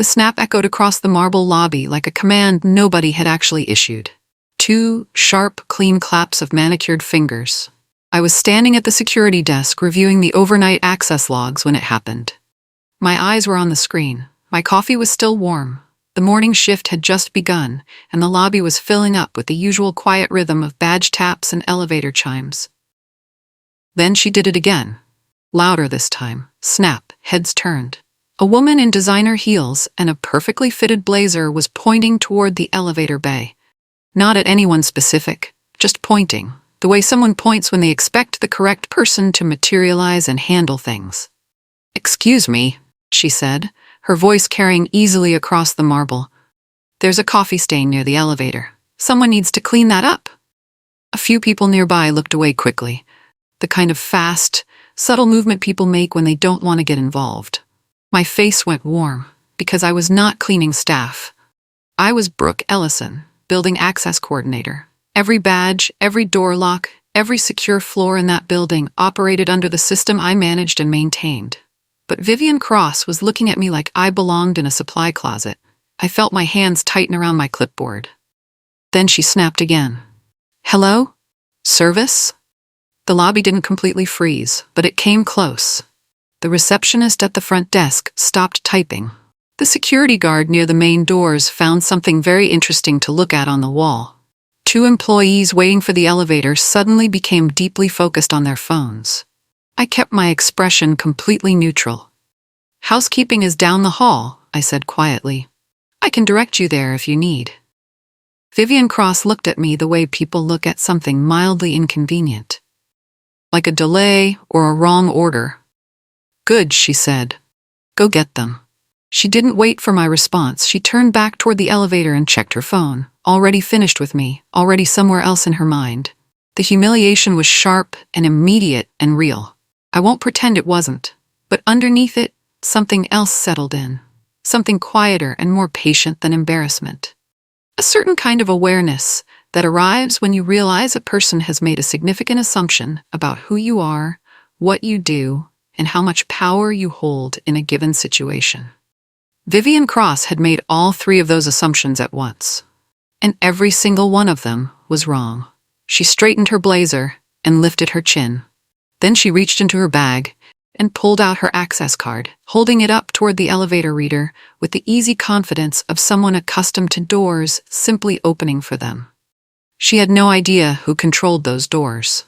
The snap echoed across the marble lobby like a command nobody had actually issued. 2 sharp, clean claps of manicured fingers. I was standing at the security desk reviewing the overnight access logs when it happened. My eyes were on the screen. My coffee was still warm. The morning shift had just begun, and the lobby was filling up with the usual quiet rhythm of badge taps and elevator chimes. Then she did it again. Louder this time. Snap, heads turned. A woman in designer heels and a perfectly fitted blazer was pointing toward the elevator bay. Not at anyone specific, just pointing, the way someone points when they expect the correct person to materialize and handle things. "Excuse me," she said, her voice carrying easily across the marble. "There's a coffee stain near the elevator. Someone needs to clean that up." A few people nearby looked away quickly, the kind of fast, subtle movement people make when they don't want to get involved. My face went warm, because I was not cleaning staff. I was Brooke Ellison, Building Access Coordinator. Every badge, every door lock, every secure floor in that building operated under the system I managed and maintained. But Vivian Cross was looking at me like I belonged in a supply closet. I felt my hands tighten around my clipboard. Then she snapped again. "Hello? Service?" The lobby didn't completely freeze, but it came close. The receptionist at the front desk stopped typing. The security guard near the main doors found something very interesting to look at on the wall. 2 employees waiting for the elevator suddenly became deeply focused on their phones. I kept my expression completely neutral. "Housekeeping is down the hall," I said quietly. "I can direct you there if you need." Vivian Cross looked at me the way people look at something mildly inconvenient, like a delay or a wrong order. "Good," she said. "Go get them." She didn't wait for my response. She turned back toward the elevator and checked her phone, already finished with me, already somewhere else in her mind. The humiliation was sharp and immediate and real. I won't pretend it wasn't, but underneath it, something else settled in. Something quieter and more patient than embarrassment. A certain kind of awareness that arrives when you realize a person has made a significant assumption about who you are, what you do, and how much power you hold in a given situation. Vivian Cross had made all 3 of those assumptions at once, and every single one of them was wrong. She straightened her blazer and lifted her chin. Then she reached into her bag and pulled out her access card, holding it up toward the elevator reader with the easy confidence of someone accustomed to doors simply opening for them. She had no idea who controlled those doors.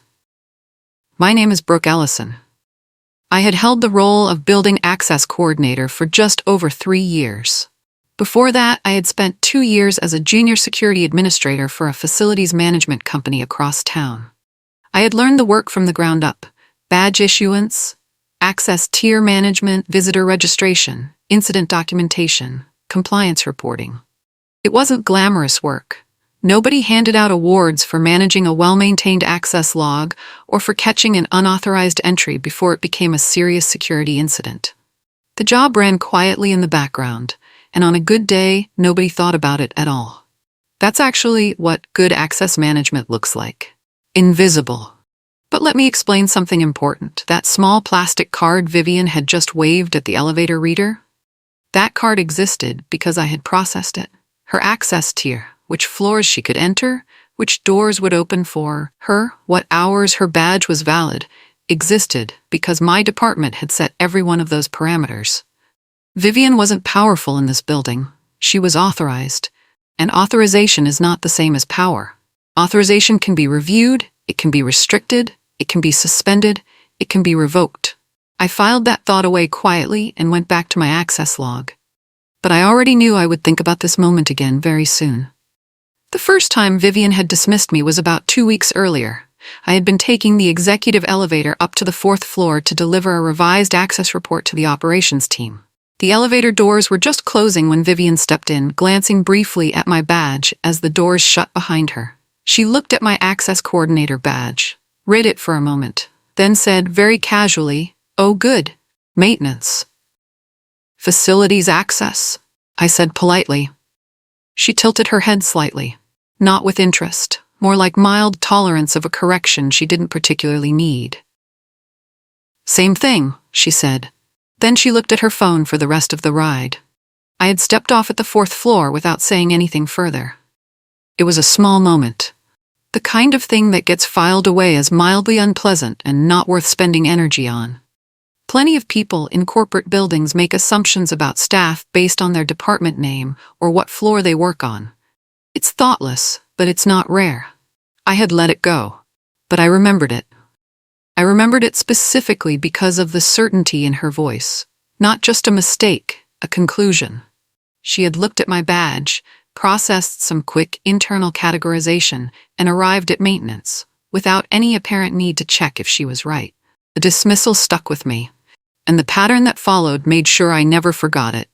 "My name is Brooke Ellison. I had held the role of Building Access Coordinator for just over 3 years. Before that, I had spent 2 years as a junior security administrator for a facilities management company across town. I had learned the work from the ground up: badge issuance, access tier management, visitor registration, incident documentation, compliance reporting. It wasn't glamorous work. Nobody handed out awards for managing a well-maintained access log or for catching an unauthorized entry before it became a serious security incident. The job ran quietly in the background, and on a good day, nobody thought about it at all. That's actually what good access management looks like. Invisible. But let me explain something important. That small plastic card Vivian had just waved at the elevator reader? That card existed because I had processed it. Her access tier, which floors she could enter, which doors would open for her, what hours her badge was valid, existed because my department had set every one of those parameters. Vivian wasn't powerful in this building. She was authorized. And authorization is not the same as power. Authorization can be reviewed, it can be restricted, it can be suspended, it can be revoked. I filed that thought away quietly and went back to my access log. But I already knew I would think about this moment again very soon. The first time Vivian had dismissed me was about 2 weeks earlier. I had been taking the executive elevator up to the 4th floor to deliver a revised access report to the operations team. The elevator doors were just closing when Vivian stepped in, glancing briefly at my badge as the doors shut behind her. She looked at my access coordinator badge, read it for a moment, then said very casually, "Oh good, maintenance." "Facilities access," I said politely. She tilted her head slightly, not with interest, more like mild tolerance of a correction she didn't particularly need. "Same thing," she said. Then she looked at her phone for the rest of the ride. I had stepped off at the 4th floor without saying anything further. It was a small moment. The kind of thing that gets filed away as mildly unpleasant and not worth spending energy on. Plenty of people in corporate buildings make assumptions about staff based on their department name or what floor they work on. It's thoughtless, but it's not rare. I had let it go, but I remembered it. I remembered it specifically because of the certainty in her voice. Not just a mistake, a conclusion. She had looked at my badge, processed some quick internal categorization, and arrived at maintenance, without any apparent need to check if she was right. The dismissal stuck with me, and the pattern that followed made sure I never forgot it.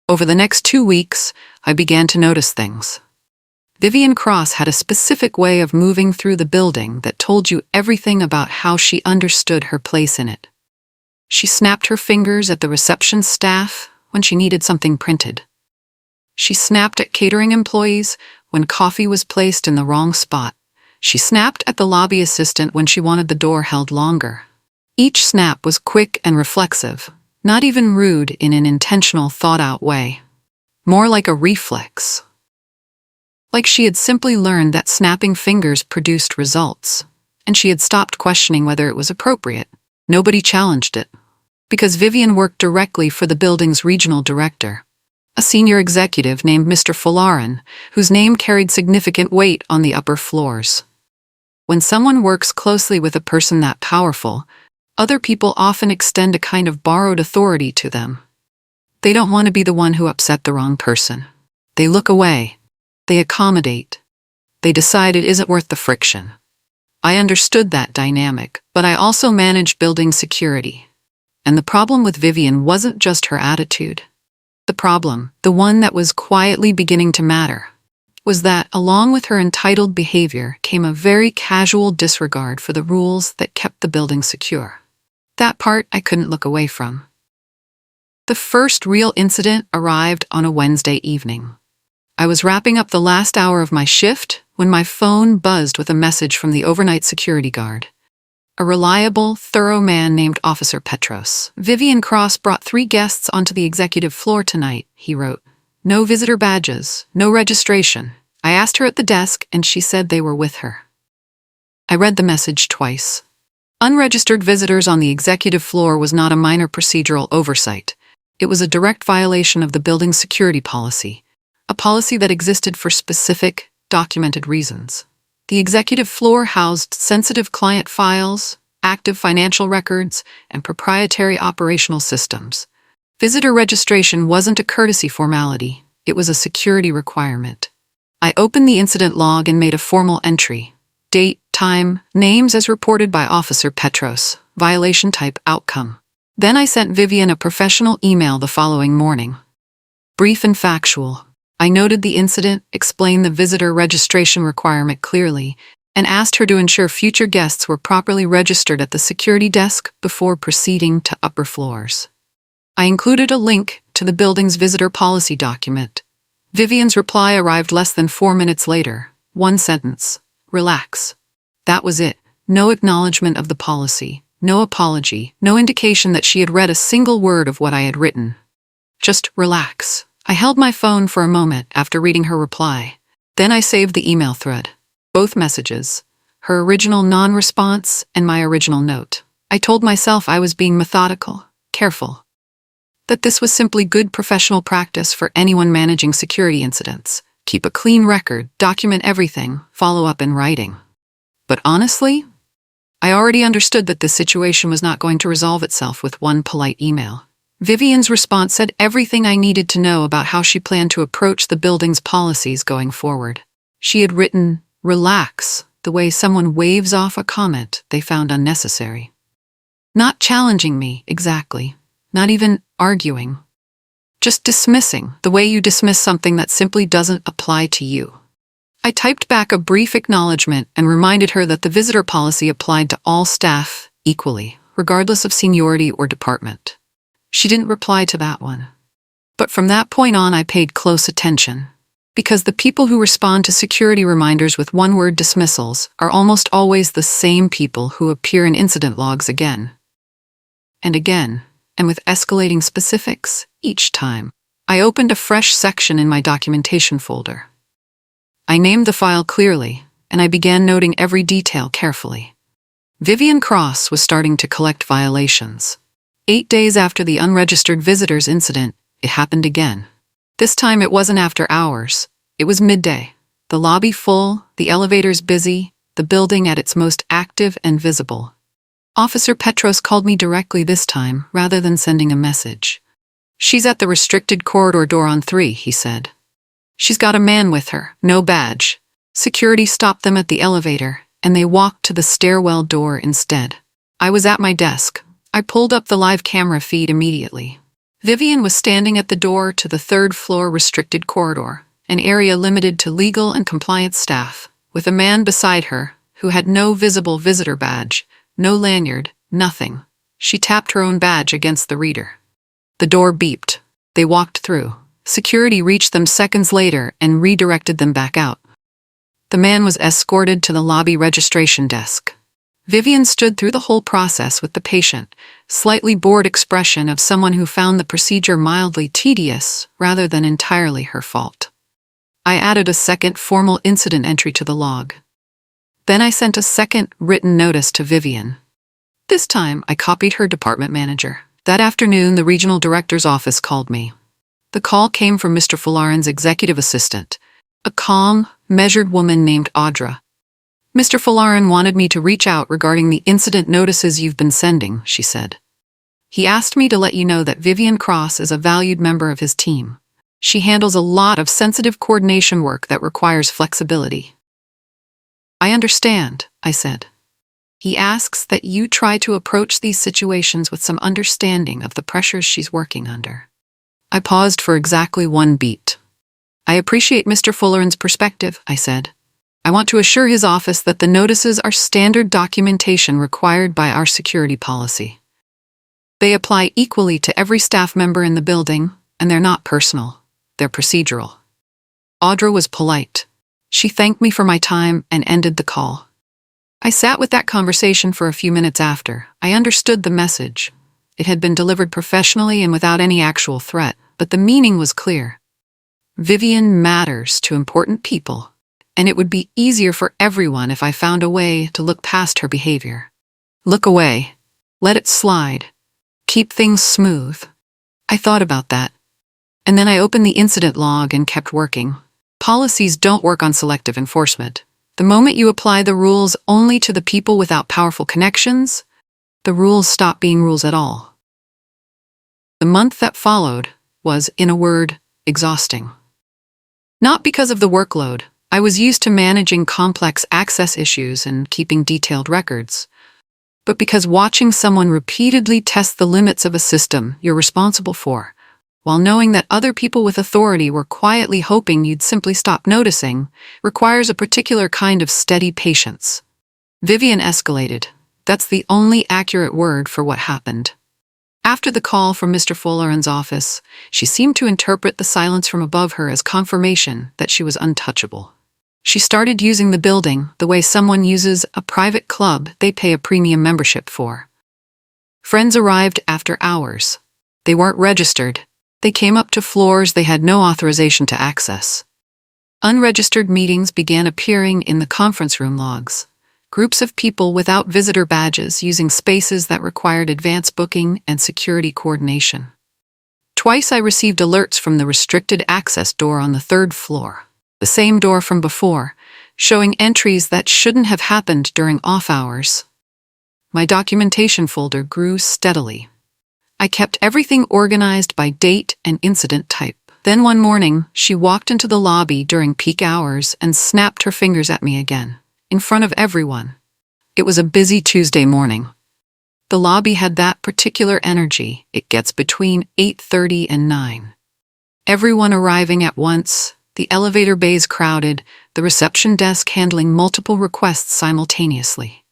Over the next 2 weeks, I began to notice things. Vivian Cross had a specific way of moving through the building that told you everything about how she understood her place in it. She snapped her fingers at the reception staff when she needed something printed. She snapped at catering employees when coffee was placed in the wrong spot. She snapped at the lobby assistant when she wanted the door held longer. Each snap was quick and reflexive, not even rude in an intentional, thought-out way. More like a reflex. Like she had simply learned that snapping fingers produced results, and she had stopped questioning whether it was appropriate. Nobody challenged it. Because Vivian worked directly for the building's regional director, a senior executive named Mr. Folarin, whose name carried significant weight on the upper floors. When someone works closely with a person that powerful, other people often extend a kind of borrowed authority to them. They don't want to be the one who upset the wrong person. They look away. They accommodate. They decide it isn't worth the friction. I understood that dynamic, but I also managed building security. And the problem with Vivian wasn't just her attitude. The problem, the one that was quietly beginning to matter, was that along with her entitled behavior came a very casual disregard for the rules that kept the building secure. That part I couldn't look away from. The first real incident arrived on a Wednesday evening. I was wrapping up the last hour of my shift when my phone buzzed with a message from the overnight security guard. A reliable, thorough man named Officer Petros. Vivian Cross brought 3 guests onto the executive floor tonight, he wrote. No visitor badges, no registration. I asked her at the desk and she said they were with her. I read the message twice. Unregistered visitors on the executive floor was not a minor procedural oversight. It was a direct violation of the building's security policy, a policy that existed for specific, documented reasons. The executive floor housed sensitive client files, active financial records, and proprietary operational systems. Visitor registration wasn't a courtesy formality, it was a security requirement. I opened the incident log and made a formal entry. Date, time, names as reported by Officer Petros, violation type, outcome. Then I sent Vivian a professional email the following morning. Brief and factual. I noted the incident, explained the visitor registration requirement clearly, and asked her to ensure future guests were properly registered at the security desk before proceeding to upper floors. I included a link to the building's visitor policy document. Vivian's reply arrived less than 4 minutes later. 1 sentence. Relax. That was it. No acknowledgement of the policy, no apology, no indication that she had read a single word of what I had written. Just relax. I held my phone for a moment after reading her reply. Then I saved the email thread. Both messages. Her original non-response and my original note. I told myself I was being methodical, careful. That this was simply good professional practice for anyone managing security incidents. Keep a clean record, document everything, follow up in writing. But honestly, I already understood that this situation was not going to resolve itself with one polite email. Vivian's response said everything I needed to know about how she planned to approach the building's policies going forward. She had written, relax, the way someone waves off a comment they found unnecessary. Not challenging me, exactly. Not even arguing. Just dismissing, the way you dismiss something that simply doesn't apply to you. I typed back a brief acknowledgement and reminded her that the visitor policy applied to all staff equally, regardless of seniority or department. She didn't reply to that one. But from that point on, I paid close attention. Because the people who respond to security reminders with one-word dismissals are almost always the same people who appear in incident logs again and again, and with escalating specifics each time. I opened a fresh section in my documentation folder. I named the file clearly, and I began noting every detail carefully. Vivian Cross was starting to collect violations. 8 days after the unregistered visitors incident, it happened again. This time it wasn't after hours. It was midday. The lobby full, the elevators busy, the building at its most active and visible. Officer Petros called me directly this time, rather than sending a message. "She's at the restricted corridor door on 3, he said. "She's got a man with her, no badge." Security stopped them at the elevator, and they walked to the stairwell door instead. I was at my desk. I pulled up the live camera feed immediately. Vivian was standing at the door to the 3rd floor restricted corridor, an area limited to legal and compliance staff, with a man beside her who had no visible visitor badge, no lanyard, nothing. She tapped her own badge against the reader. The door beeped. They walked through. Security reached them seconds later and redirected them back out. The man was escorted to the lobby registration desk. Vivian stood through the whole process with the patient, slightly bored expression of someone who found the procedure mildly tedious rather than entirely her fault. I added a second formal incident entry to the log. Then I sent a second written notice to Vivian. This time I copied her department manager. That afternoon, the regional director's office called me. The call came from Mr. Folarin's executive assistant, a calm, measured woman named Audra. "Mr. Folarin wanted me to reach out regarding the incident notices you've been sending," she said. "He asked me to let you know that Vivian Cross is a valued member of his team. She handles a lot of sensitive coordination work that requires flexibility." "I understand," I said. "He asks that you try to approach these situations with some understanding of the pressures she's working under." I paused for exactly 1 beat. "I appreciate Mr. Folarin's perspective," I said. "I want to assure his office that the notices are standard documentation required by our security policy. They apply equally to every staff member in the building, and they're not personal. They're procedural." Audra was polite. She thanked me for my time and ended the call. I sat with that conversation for a few minutes after. I understood the message. It had been delivered professionally and without any actual threat, but the meaning was clear. Vivian matters to important people, and it would be easier for everyone if I found a way to look past her behavior. Look away. Let it slide. Keep things smooth. I thought about that. And then I opened the incident log and kept working. Policies don't work on selective enforcement. The moment you apply the rules only to the people without powerful connections, the rules stop being rules at all. The month that followed was, in a word, exhausting. Not because of the workload. I was used to managing complex access issues and keeping detailed records, but because watching someone repeatedly test the limits of a system you're responsible for, while knowing that other people with authority were quietly hoping you'd simply stop noticing, requires a particular kind of steady patience. Vivian escalated. That's the only accurate word for what happened. After the call from Mr. Folarin's office, she seemed to interpret the silence from above her as confirmation that she was untouchable. She started using the building the way someone uses a private club they pay a premium membership for. Friends arrived after hours. They weren't registered. They came up to floors they had no authorization to access. Unregistered meetings began appearing in the conference room logs. Groups of people without visitor badges using spaces that required advance booking and security coordination. Twice I received alerts from the restricted access door on the 3rd floor, the same door from before, showing entries that shouldn't have happened during off hours. My documentation folder grew steadily. I kept everything organized by date and incident type. Then one morning, she walked into the lobby during peak hours and snapped her fingers at me again, in front of everyone. It was a busy Tuesday morning. The lobby had that particular energy it gets between 8:30 and 9. Everyone arriving at once, the elevator bays crowded, the reception desk handling multiple requests simultaneously.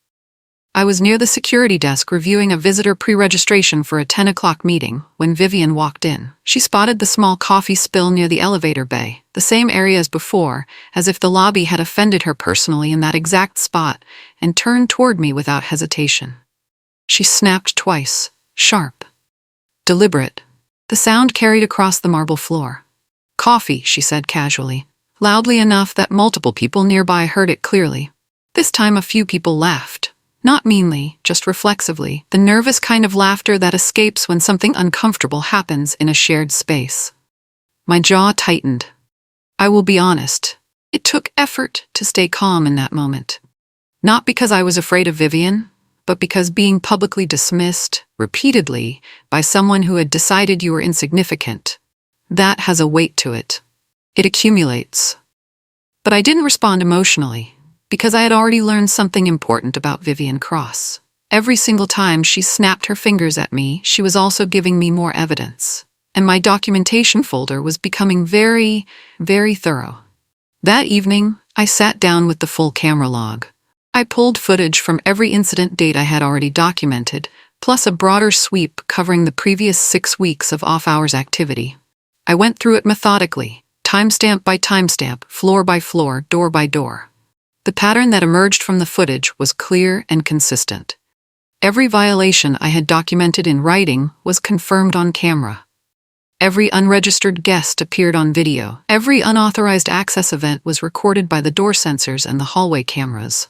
I was near the security desk reviewing a visitor pre-registration for a 10 o'clock meeting when Vivian walked in. She spotted the small coffee spill near the elevator bay, the same area as before, as if the lobby had offended her personally in that exact spot, and turned toward me without hesitation. She snapped twice, sharp, deliberate. The sound carried across the marble floor. "Coffee," she said casually, loudly enough that multiple people nearby heard it clearly. This time a few people laughed. Not meanly, just reflexively, the nervous kind of laughter that escapes when something uncomfortable happens in a shared space. My jaw tightened. I will be honest. It took effort to stay calm in that moment. Not because I was afraid of Vivian, but because being publicly dismissed, repeatedly, by someone who had decided you were insignificant, that has a weight to it. It accumulates. But I didn't respond emotionally, because I had already learned something important about Vivian Cross. Every single time she snapped her fingers at me, she was also giving me more evidence. And my documentation folder was becoming very, very thorough. That evening, I sat down with the full camera log. I pulled footage from every incident date I had already documented, plus a broader sweep covering the previous 6 weeks of off-hours activity. I went through it methodically, timestamp by timestamp, floor by floor, door by door. The pattern that emerged from the footage was clear and consistent. Every violation I had documented in writing was confirmed on camera. Every unregistered guest appeared on video. Every unauthorized access event was recorded by the door sensors and the hallway cameras.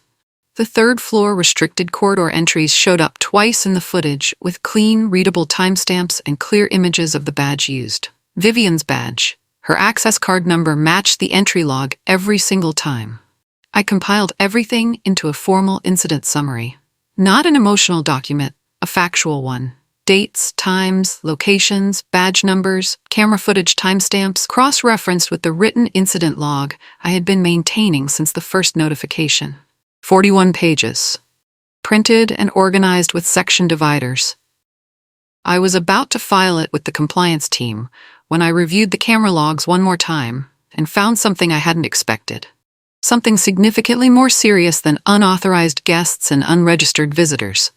The third-floor restricted corridor entries showed up twice in the footage with clean, readable timestamps and clear images of the badge used. Vivian's badge. Her access card number matched the entry log every single time. I compiled everything into a formal incident summary. Not an emotional document, a factual one. Dates, times, locations, badge numbers, camera footage timestamps, cross-referenced with the written incident log I had been maintaining since the first notification. 41 pages. Printed and organized with section dividers. I was about to file it with the compliance team when I reviewed the camera logs one more time and found something I hadn't expected. Something significantly more serious than unauthorized guests and unregistered visitors.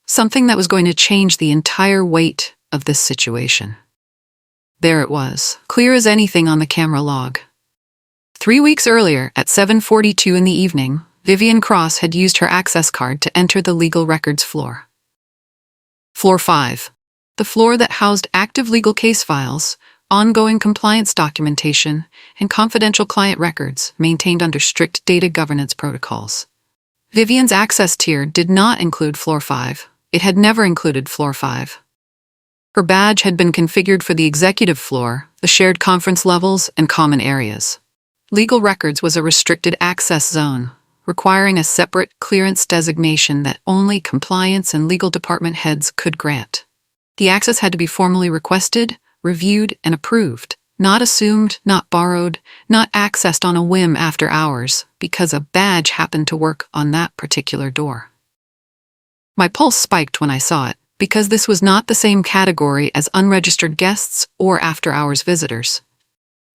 Something that was going to change the entire weight of this situation. There it was, clear as anything on the camera log. 3 weeks earlier, at 7:42 in the evening, Vivian Cross had used her access card to enter the legal records floor. Floor 5. The floor that housed active legal case files, ongoing compliance documentation, and confidential client records maintained under strict data governance protocols. Vivian's access tier did not include Floor 5. It had never included Floor 5. Her badge had been configured for the executive floor, the shared conference levels, and common areas. Legal records was a restricted access zone, requiring a separate clearance designation that only compliance and legal department heads could grant. The access had to be formally requested, reviewed, and approved, not assumed, not borrowed, not accessed on a whim after hours, because a badge happened to work on that particular door. My pulse spiked when I saw it, because this was not the same category as unregistered guests or after-hours visitors.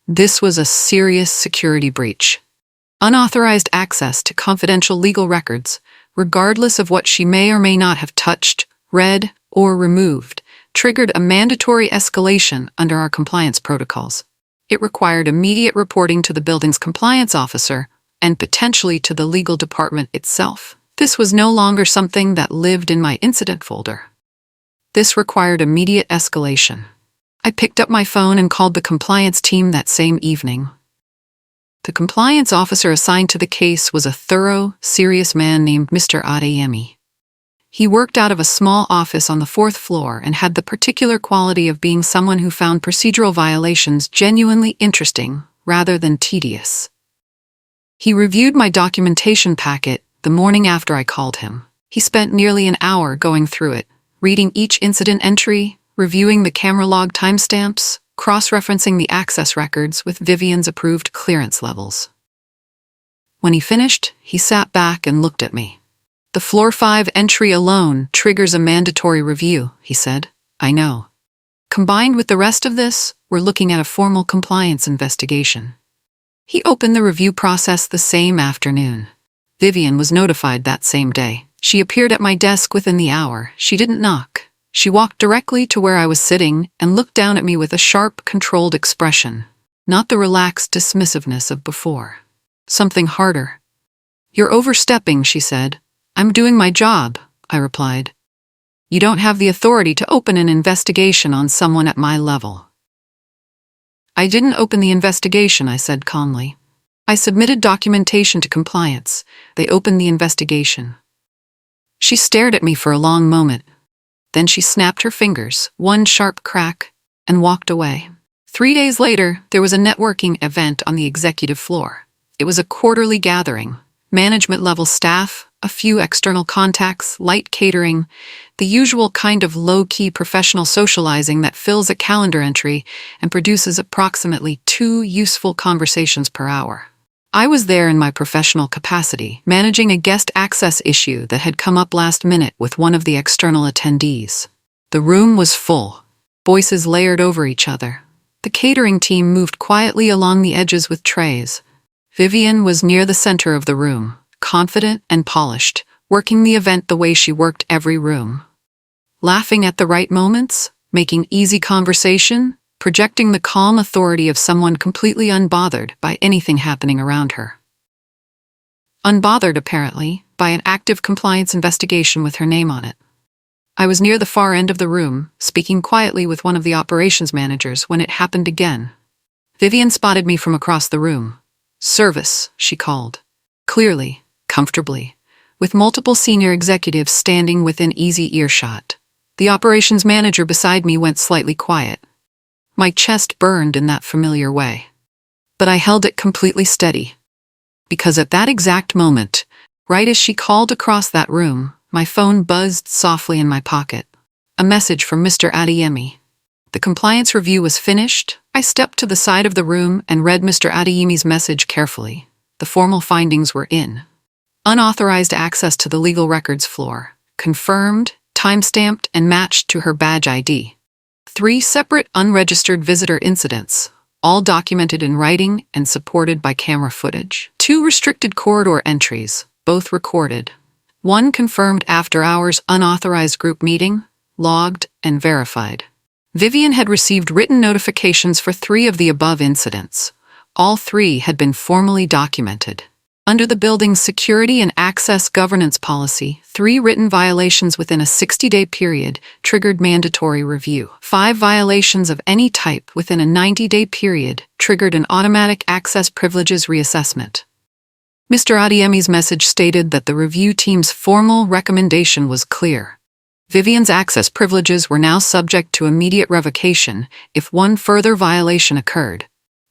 This was a serious security breach. Unauthorized access to confidential legal records, regardless of what she may or may not have touched, read, or removed, triggered a mandatory escalation under our compliance protocols. It required immediate reporting to the building's compliance officer and potentially to the legal department itself. This was no longer something that lived in my incident folder. This required immediate escalation. I picked up my phone and called the compliance team that same evening. The compliance officer assigned to the case was a thorough, serious man named Mr. Adeyemi. He worked out of a small office on the 4th floor and had the particular quality of being someone who found procedural violations genuinely interesting rather than tedious. He reviewed my documentation packet the morning after I called him. He spent nearly an hour going through it, reading each incident entry, reviewing the camera log timestamps, cross-referencing the access records with Vivian's approved clearance levels. When he finished, he sat back and looked at me. "The Floor 5 entry alone triggers a mandatory review," he said. "I know. Combined with the rest of this, we're looking at a formal compliance investigation." He opened the review process the same afternoon. Vivian was notified that same day. She appeared at my desk within the hour. She didn't knock. She walked directly to where I was sitting and looked down at me with a sharp, controlled expression. Not the relaxed dismissiveness of before. Something harder. "You're overstepping," she said. "I'm doing my job," I replied. You don't have the authority to open an investigation on someone at my level." "I didn't open the investigation," I said calmly. "I submitted documentation to compliance. They opened the investigation." She stared at me for a long moment. Then she snapped her fingers, one sharp crack, and walked away. 3 days later, there was a networking event on the executive floor. It was a quarterly gathering. Management-level staff, a few external contacts, light catering, the usual kind of low-key professional socializing that fills a calendar entry and produces approximately 2 useful conversations per hour. I was there in my professional capacity, managing a guest access issue that had come up last minute with one of the external attendees. The room was full, voices layered over each other. The catering team moved quietly along the edges with trays. Vivian was near the center of the room, confident and polished, working the event the way she worked every room. Laughing at the right moments, making easy conversation, projecting the calm authority of someone completely unbothered by anything happening around her. Unbothered, apparently, by an active compliance investigation with her name on it. I was near the far end of the room, speaking quietly with one of the operations managers when it happened again. Vivian spotted me from across the room. "Service," she called. Clearly, comfortably, with multiple senior executives standing within easy earshot. The operations manager beside me went slightly quiet. My chest burned in that familiar way. But I held it completely steady. Because at that exact moment, right as she called across that room, my phone buzzed softly in my pocket. A message from Mr. Adeyemi. The compliance review was finished. I stepped to the side of the room and read Mr. Adeyemi's message carefully. The formal findings were in. Unauthorized access to the legal records floor. Confirmed, time-stamped, and matched to her badge ID. 3 separate unregistered visitor incidents, all documented in writing and supported by camera footage. 2 restricted corridor entries, both recorded. 1 confirmed after-hours unauthorized group meeting, logged and verified. Vivian had received written notifications for 3 of the above incidents. All 3 had been formally documented. Under the building's security and access governance policy, 3 written violations within a 60-day period triggered mandatory review. 5 violations of any type within a 90-day period triggered an automatic access privileges reassessment. Mr. Adeyemi's message stated that the review team's formal recommendation was clear. Vivian's access privileges were now subject to immediate revocation if 1 further violation occurred.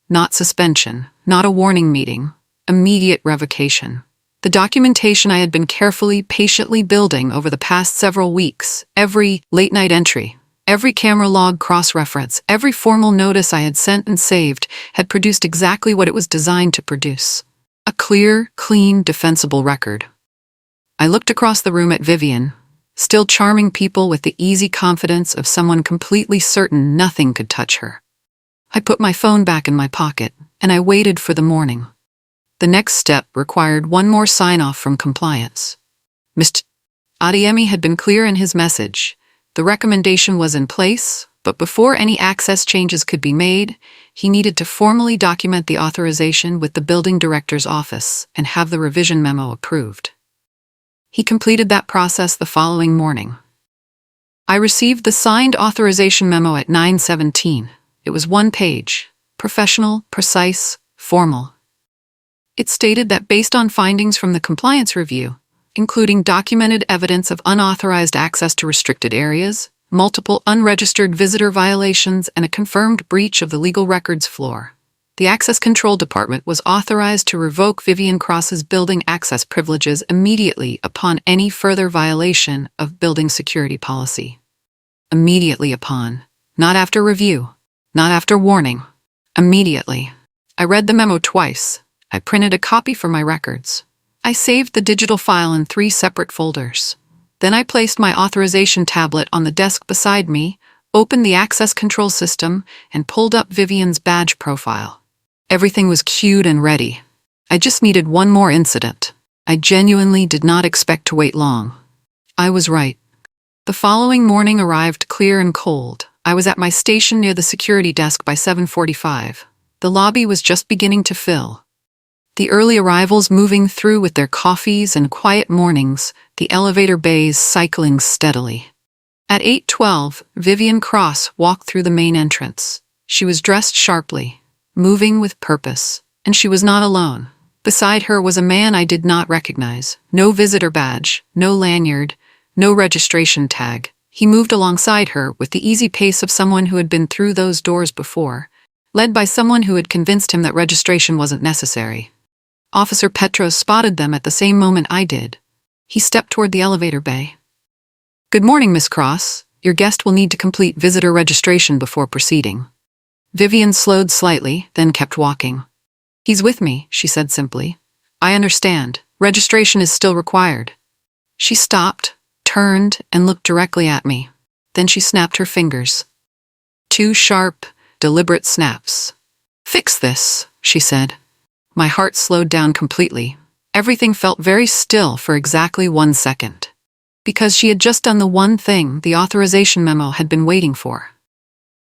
Not suspension, not a warning meeting. Immediate revocation. The documentation I had been carefully, patiently building over the past several weeks, every late-night entry, every camera log cross-reference, every formal notice I had sent and saved, had produced exactly what it was designed to produce. A clear, clean, defensible record. I looked across the room at Vivian, still charming people with the easy confidence of someone completely certain nothing could touch her. I put my phone back in my pocket, and I waited for the morning. The next step required 1 more sign-off from compliance. Mr. Adeyemi had been clear in his message. The recommendation was in place, but before any access changes could be made, he needed to formally document the authorization with the building director's office and have the revision memo approved. He completed that process the following morning. I received the signed authorization memo at 9:17. It was 1 page, professional, precise, formal. It stated that based on findings from the compliance review, including documented evidence of unauthorized access to restricted areas, multiple unregistered visitor violations, and a confirmed breach of the legal records floor, the Access Control Department was authorized to revoke Vivian Cross's building access privileges immediately upon any further violation of building security policy. Immediately upon. Not after review. Not after warning. Immediately. I read the memo twice. I printed a copy for my records. I saved the digital file in 3 separate folders. Then I placed my authorization tablet on the desk beside me, opened the access control system, and pulled up Vivian's badge profile. Everything was queued and ready. I just needed 1 more incident. I genuinely did not expect to wait long. I was right. The following morning arrived clear and cold. I was at my station near the security desk by 7:45. The lobby was just beginning to fill. The early arrivals moving through with their coffees and quiet mornings, the elevator bays cycling steadily. At 8:12, Vivian Cross walked through the main entrance. She was dressed sharply, moving with purpose, and she was not alone. Beside her was a man I did not recognize. No visitor badge, no lanyard, no registration tag. He moved alongside her with the easy pace of someone who had been through those doors before, led by someone who had convinced him that registration wasn't necessary. Officer Petros spotted them at the same moment I did. He stepped toward the elevator bay. "Good morning, Miss Cross. Your guest will need to complete visitor registration before proceeding." Vivian slowed slightly, then kept walking. "He's with me," she said simply. "I understand. Registration is still required." She stopped, turned, and looked directly at me. Then she snapped her fingers. 2 sharp, deliberate snaps. "Fix this," she said. My heart slowed down completely. Everything felt very still for exactly 1 second. Because she had just done the one thing the authorization memo had been waiting for.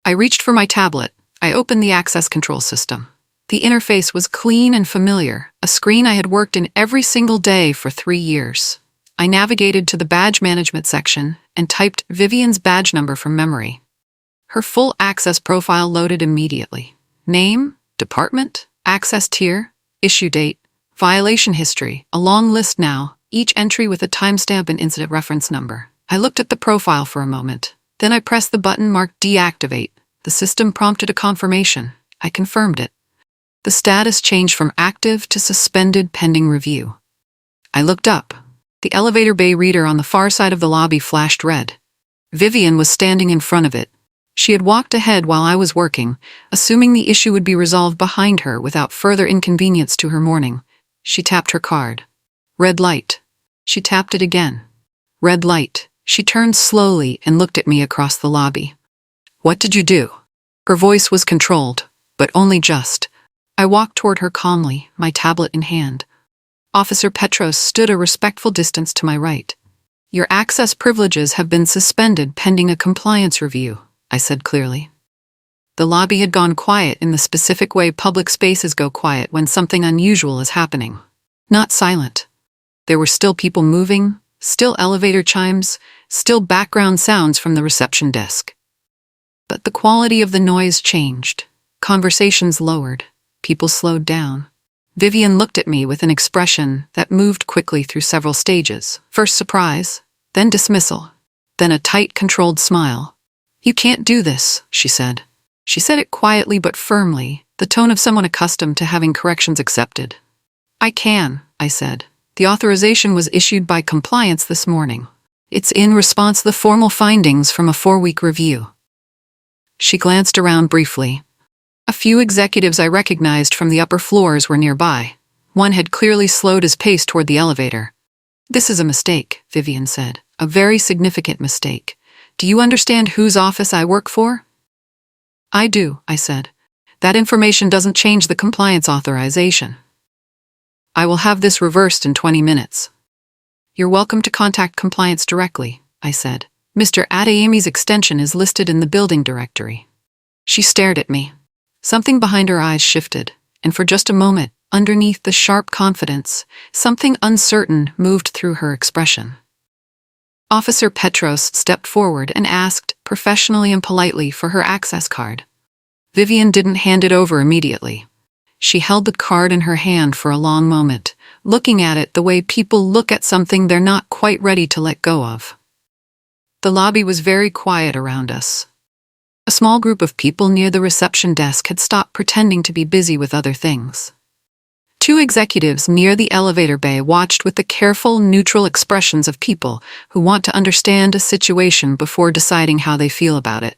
I reached for my tablet. I opened the access control system. The interface was clean and familiar, a screen I had worked in every single day for 3 years. I navigated to the badge management section and typed Vivian's badge number from memory. Her full access profile loaded immediately. Name, department, access tier, issue date, violation history, a long list now, each entry with a timestamp and incident reference number. I looked at the profile for a moment. Then I pressed the button marked Deactivate. The system prompted a confirmation. I confirmed it. The status changed from active to suspended pending review. I looked up. The elevator bay reader on the far side of the lobby flashed red. Vivian was standing in front of it. She had walked ahead while I was working, assuming the issue would be resolved behind her without further inconvenience to her morning. She tapped her card. Red light. She tapped it again. Red light. She turned slowly and looked at me across the lobby. "What did you do?" Her voice was controlled, but only just. I walked toward her calmly, my tablet in hand. Officer Petros stood a respectful distance to my right. "Your access privileges have been suspended pending a compliance review," I said clearly. The lobby had gone quiet in the specific way public spaces go quiet when something unusual is happening. Not silent. There were still people moving, still elevator chimes, still background sounds from the reception desk. But the quality of the noise changed. Conversations lowered. People slowed down. Vivian looked at me with an expression that moved quickly through several stages. First surprise, then dismissal, then a tight, controlled smile. "You can't do this," she said. She said it quietly but firmly, the tone of someone accustomed to having corrections accepted. "I can," I said. "The authorization was issued by compliance this morning. It's in response to the formal findings from a 4-week review." She glanced around briefly. A few executives I recognized from the upper floors were nearby. One had clearly slowed his pace toward the elevator. "This is a mistake," Vivian said. "A very significant mistake. Do you understand whose office I work for?" "I do," I said. "That information doesn't change the compliance authorization." "I will have this reversed in 20 minutes. "You're welcome to contact compliance directly," I said. "Mr. Adeyemi's extension is listed in the building directory." She stared at me. Something behind her eyes shifted, and for just a moment, underneath the sharp confidence, something uncertain moved through her expression. Officer Petros stepped forward and asked, professionally and politely, for her access card. Vivian didn't hand it over immediately. She held the card in her hand for a long moment, looking at it the way people look at something they're not quite ready to let go of. The lobby was very quiet around us. A small group of people near the reception desk had stopped pretending to be busy with other things. 2 executives near the elevator bay watched with the careful, neutral expressions of people who want to understand a situation before deciding how they feel about it.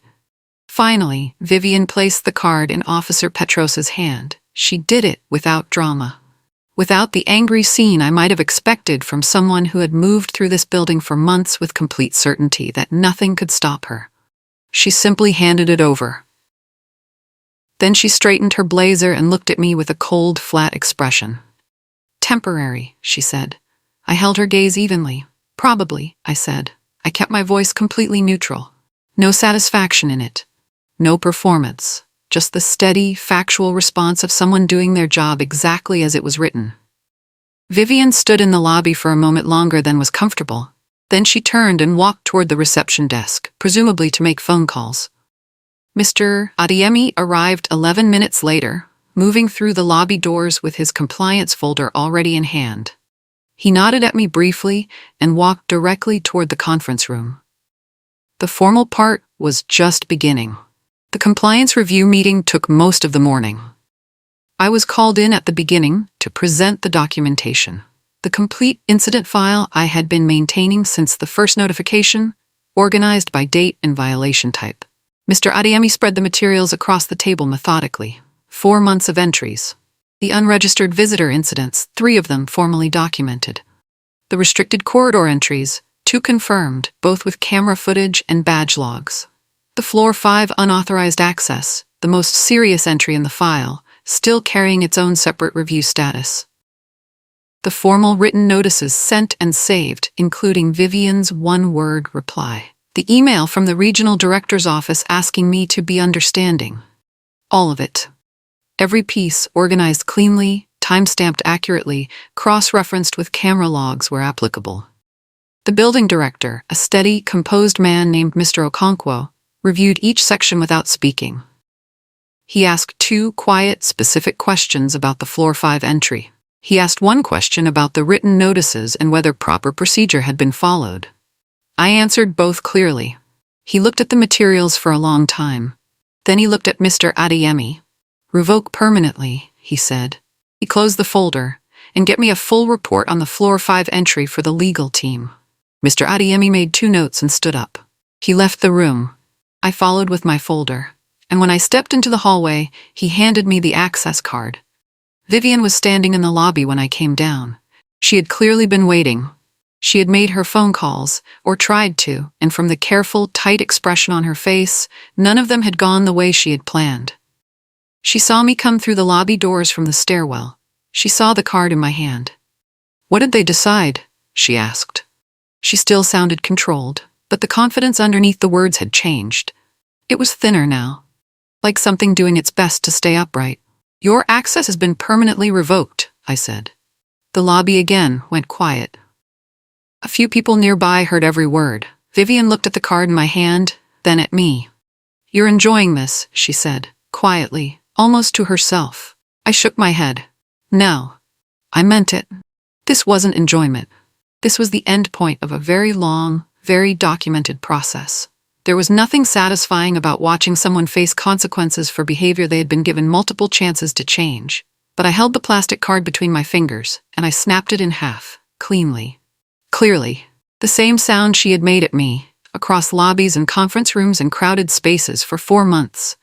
Finally, Vivian placed the card in Officer Petros's hand. She did it without drama. Without the angry scene I might have expected from someone who had moved through this building for months with complete certainty that nothing could stop her. She simply handed it over. Then she straightened her blazer and looked at me with a cold, flat expression. "Temporary," she said. I held her gaze evenly. "Probably," I said. I kept my voice completely neutral. No satisfaction in it. No performance. Just the steady, factual response of someone doing their job exactly as it was written. Vivian stood in the lobby for a moment longer than was comfortable. Then she turned and walked toward the reception desk, presumably to make phone calls. Mr. Adeyemi arrived 11 minutes later, moving through the lobby doors with his compliance folder already in hand. He nodded at me briefly and walked directly toward the conference room. The formal part was just beginning. The compliance review meeting took most of the morning. I was called in at the beginning to present the documentation. The complete incident file I had been maintaining since the first notification, organized by date and violation type. Mr. Adeyemi spread the materials across the table methodically. 4 months of entries. The unregistered visitor incidents, 3 of them formally documented. The restricted corridor entries, 2 confirmed, both with camera footage and badge logs. The Floor 5 unauthorized access, the most serious entry in the file, still carrying its own separate review status. The formal written notices sent and saved, including Vivian's one-word reply. The email from the regional director's office asking me to be understanding. All of it. Every piece organized cleanly, time-stamped accurately, cross-referenced with camera logs where applicable. The building director, a steady, composed man named Mr. Okonkwo, reviewed each section without speaking. He asked 2 quiet, specific questions about the Floor 5 entry. He asked 1 question about the written notices and whether proper procedure had been followed. I answered both clearly. He looked at the materials for a long time. Then he looked at Mr. Adeyemi. "Revoke permanently," he said. He closed the folder, "and get me a full report on the Floor 5 entry for the legal team." Mr. Adeyemi made 2 notes and stood up. He left the room. I followed with my folder, and when I stepped into the hallway, he handed me the access card. Vivian was standing in the lobby when I came down. She had clearly been waiting. She had made her phone calls, or tried to, and from the careful, tight expression on her face, none of them had gone the way she had planned. She saw me come through the lobby doors from the stairwell. She saw the card in my hand. "What did they decide?" she asked. She still sounded controlled, but the confidence underneath the words had changed. It was thinner now, like something doing its best to stay upright. "Your access has been permanently revoked," I said. The lobby again went quiet. A few people nearby heard every word. Vivian looked at the card in my hand, then at me. "You're enjoying this," she said, quietly, almost to herself. I shook my head. No. I meant it. This wasn't enjoyment. This was the end point of a very long, very documented process. There was nothing satisfying about watching someone face consequences for behavior they had been given multiple chances to change. But I held the plastic card between my fingers, and I snapped it in half, cleanly. Clearly, the same sound she had made at me, across lobbies and conference rooms and crowded spaces for 4 months.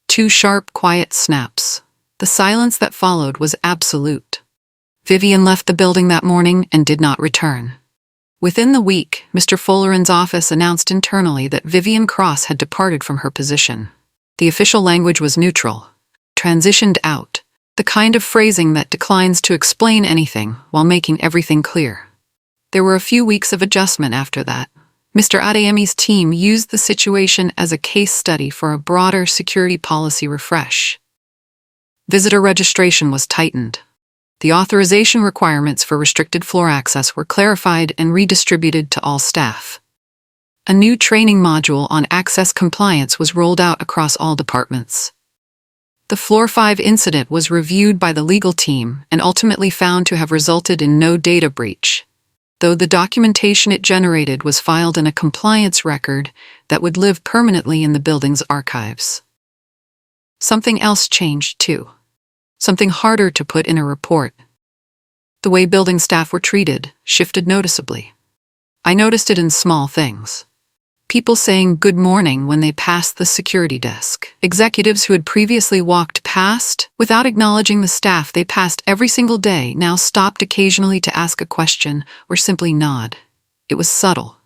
2 sharp, quiet snaps. The silence that followed was absolute. Vivian left the building that morning and did not return. Within the week, Mr. Folleran's office announced internally that Vivian Cross had departed from her position. The official language was neutral. Transitioned out. The kind of phrasing that declines to explain anything while making everything clear. There were a few weeks of adjustment after that. Mr. Adeyemi's team used the situation as a case study for a broader security policy refresh. Visitor registration was tightened. The authorization requirements for restricted floor access were clarified and redistributed to all staff. A new training module on access compliance was rolled out across all departments. The Floor 5 incident was reviewed by the legal team and ultimately found to have resulted in no data breach, though the documentation it generated was filed in a compliance record that would live permanently in the building's archives. Something else changed, too. Something harder to put in a report. The way building staff were treated shifted noticeably. I noticed it in small things. People saying good morning when they passed the security desk. Executives who had previously walked past without acknowledging the staff they passed every single day now stopped occasionally to ask a question or simply nod. It was subtle.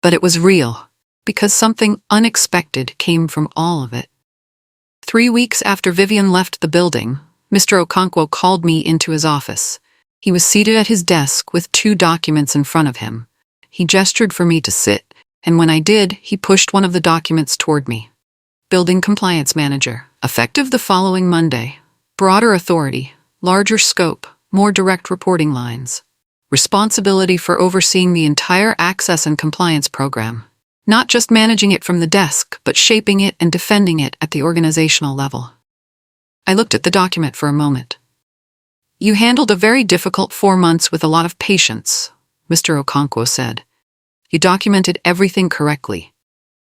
But it was real, because something unexpected came from all of it. 3 weeks after Vivian left the building, Mr. Okonkwo called me into his office. He was seated at his desk with 2 documents in front of him. He gestured for me to sit, and when I did, he pushed one of the documents toward me. Building Compliance Manager, effective the following Monday. Broader authority, larger scope, more direct reporting lines. responsibility for overseeing the entire access and compliance program. Not just managing it from the desk, but shaping it and defending it at the organizational level. I looked at the document for a moment. "You handled a very difficult 4 months with a lot of patience," Mr. Okonkwo said. "You documented everything correctly.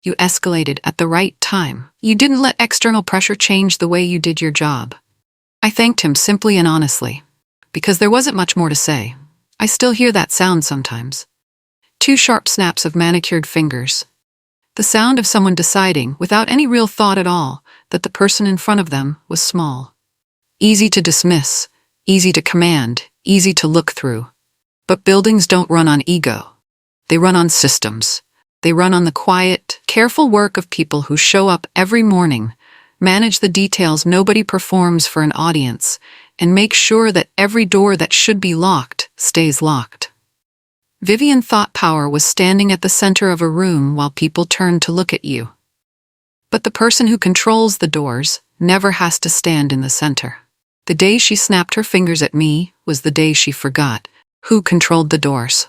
You escalated at the right time. You didn't let external pressure change the way you did your job." I thanked him simply and honestly, because there wasn't much more to say. I still hear that sound sometimes. 2 sharp snaps of manicured fingers. The sound of someone deciding, without any real thought at all, that the person in front of them was small. Easy to dismiss, easy to command, easy to look through. But buildings don't run on ego. They run on systems. They run on the quiet, careful work of people who show up every morning, manage the details nobody performs for an audience, and make sure that every door that should be locked stays locked. Vivian Thought Power was standing at the center of a room while people turned to look at you. But the person who controls the doors never has to stand in the center. The day she snapped her fingers at me was the day she forgot who controlled the doors.